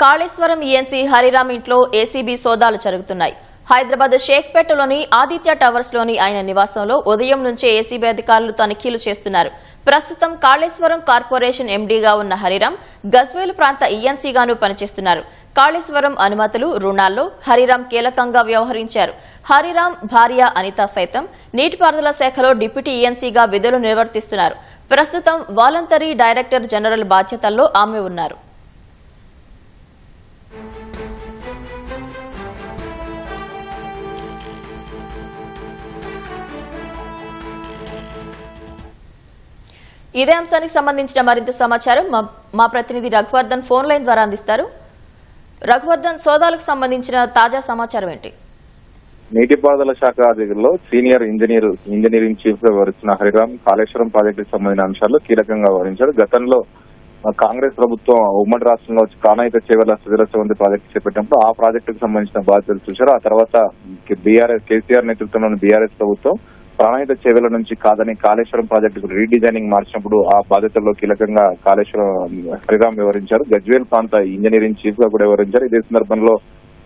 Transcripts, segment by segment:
Kaleshwaram ENC Hariram ఇంట్లో ACB సోదాలు జరుగుతున్నాయి. హైదరాబాద్ షేక్పేటలోని ఆదిత్య టవర్స్ లోని ఆయన నివాసంలో ఉదయం నుంచే ఏసీబీ అధికారులు తనిఖీలు చేస్తున్నారు. ప్రస్తుతం కాళేశ్వరం కార్పొరేషన్ ఎండీగా ఉన్న హరిరామ్ గజ్వేల్ ప్రాంత ఈఎన్సీగాను పనిచేస్తున్నారు. కాళేశ్వరం అనుమతులు, రుణాల్లో హరిరామ్ కీలకంగా వ్యవహరించారు. హరిరామ్ భార్య అనిత సైతం నీటిపారుదల శాఖలో డిప్యూటీ ఈఎన్సీగా విధులు నిర్వర్తిస్తున్నారు. ప్రస్తుతం వాలంటరీ డైరెక్టర్ జనరల్ బాధ్యతల్లో ఆమె ఉన్నారు. ఇదే అంశానికి సంబంధించిన మరింత సమాచారం మా ప్రతినిధి రఘువర్ధన్ ఫోన్ లైన్ ద్వారా అందిస్తారు. రఘువర్ధన్, సోదాలకు సంబంధించిన తాజా సమాచారం ఏంటి? నీటిపారుదల శాఖ అధికారుల్లో సీనియర్ ఇంజనీరింగ్ చీఫ్ గా వ్యవహరిస్తున్న హరిరామ్ కాళేశ్వరం ప్రాజెక్టుకు సంబంధించిన అంశాల్లో కీలకంగా వ్యవహరించారు. గతంలో కాంగ్రెస్ ప్రభుత్వం ఉమ్మడి రాష్ట్రంలో ప్రాణహిత చేవెళ్ల సుజల స్రవంతి ప్రాజెక్టు చేపట్టినప్పుడు ఆ ప్రాజెక్టుకు సంబంధించిన బాధ్యతలు చూశారు. ఆ తర్వాత కేసీఆర్ నేతృత్వంలోని బీఆర్ఎస్ ప్రభుత్వం ప్రాణహిత చేవెళ్ల నుంచి కాదని కాళేశ్వరం ప్రాజెక్టుకు రీడిజైనింగ్ మార్చినప్పుడు ఆ బాధ్యతల్లో కీలకంగా హరిరామ్ వ్యవహరించారు. గజ్వేల్ ప్రాంత ఇంజనీరింగ్ చీఫ్ గా కూడా వ్యవహరించారు. ఇదే సందర్భంలో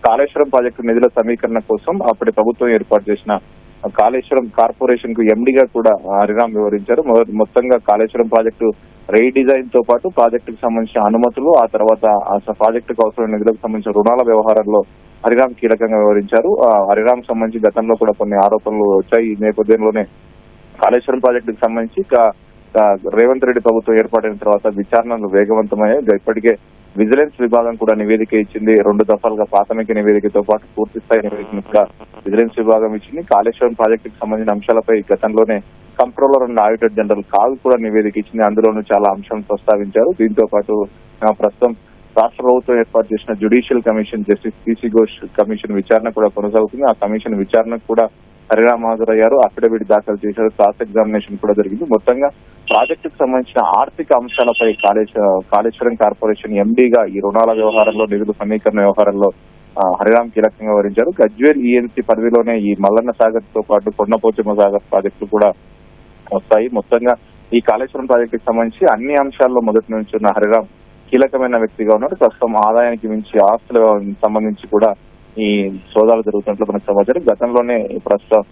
కాళేశ్వరం ప్రాజెక్టు నిధుల సమీకరణ కోసం అప్పటి ప్రభుత్వం ఏర్పాటు చేసిన కాళేశ్వరం కార్పొరేషన్ కు ఎండీగా కూడా హరిరామ్ వ్యవహరించారు. మొత్తంగా కాళేశ్వరం ప్రాజెక్టు రీడిజైన్ తో పాటు ప్రాజెక్టుకు సంబంధించిన అనుమతులు, ఆ తర్వాత ప్రాజెక్టుకు అవసరమైన నిధులకు సంబంధించిన రుణాల వ్యవహారాల్లో హరిరామ్ కీలకంగా వ్యవహరించారు. హరిరామ్ సంబంధించి గతంలో కూడా కొన్ని ఆరోపణలు వచ్చాయి. ఈ నేపథ్యంలోనే కాళేశ్వరం ప్రాజెక్టుకు సంబంధించి రేవంత్ రెడ్డి ప్రభుత్వం ఏర్పాటైన తర్వాత విచారణలు వేగవంతమయ్యాయి. ఇప్పటికే విజిలెన్స్ విభాగం కూడా నివేదిక ఇచ్చింది. 2 దఫాలుగా ప్రాథమిక నివేదికతో పాటు పూర్తి స్థాయి నివేదికను కూడా విజిలెన్స్ విభాగం ఇచ్చింది. కాళేశ్వరం ప్రాజెక్టుకు సంబంధించిన అంశాలపై గతంలోనే comptroller and auditor general CAG కూడా నివేదిక ఇచ్చింది. అందులోనూ చాలా అంశాలను ప్రస్తావించారు. దీంతో పాటు ప్రస్తుతం రాష్ట్ర ప్రభుత్వం ఏర్పాటు చేసిన judicial commission justice PC Ghosh commission విచారణ కూడా కొనసాగుతుంది. ఆ కమిషన్ విచారణకు కూడా హరిరామ్ హాజరయ్యారు. అఫిడవిట్ దాఖలు చేశారు. క్రాస్ ఎగ్జామినేషన్ కూడా జరిగింది. మొత్తంగా ప్రాజెక్టుకు సంబంధించిన ఆర్థిక అంశాలపై కాళేశ్వరం కార్పొరేషన్ ఎండీగా ఈ రుణాల వ్యవహారంలో, నిధుల సమీకరణ వ్యవహారంలో హరిరామ్ కీలకంగా వ్యవహరించారు. గజ్వేల్ ఈఎన్సీ పరిధిలోనే ఈ మల్లన్న సాగర్ తో పాటు కొండపోచమ్మ సాగర్ ప్రాజెక్టులు కూడా వస్తాయి. మొత్తంగా ఈ కాళేశ్వరం ప్రాజెక్టుకు సంబంధించి అన్ని అంశాల్లో మొదటి నుంచి ఉన్న హరిరామ్ కీలకమైన వ్యక్తిగా ఉన్నారు. ప్రస్తుతం ఆదాయానికి మించి ఆస్తులకు సంబంధించి కూడా ఈ సోదాలు జరుగుతున్నట్లు మనకు సమాచారం. గతంలోనే ప్రస్తుతం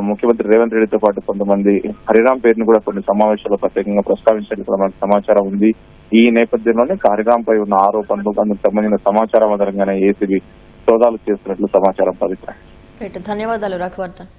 ముఖ్యమంత్రి రేవంత్ రెడ్డితో పాటు కొంతమంది హరిరామ్ పేరును కూడా కొన్ని సమావేశాల్లో ప్రత్యేకంగా ప్రస్తావించినట్లు మనకు సమాచారం ఉంది. ఈ నేపథ్యంలోనే హరిరామ్ పై ఉన్న ఆరోపణలు, అందుకు సంబంధించిన సమాచారం ఆధారంగానే ఏసీబీ సోదాలు చేస్తున్నట్లు సమాచారం. ధన్యవాదాలు రఘువర్ధన్.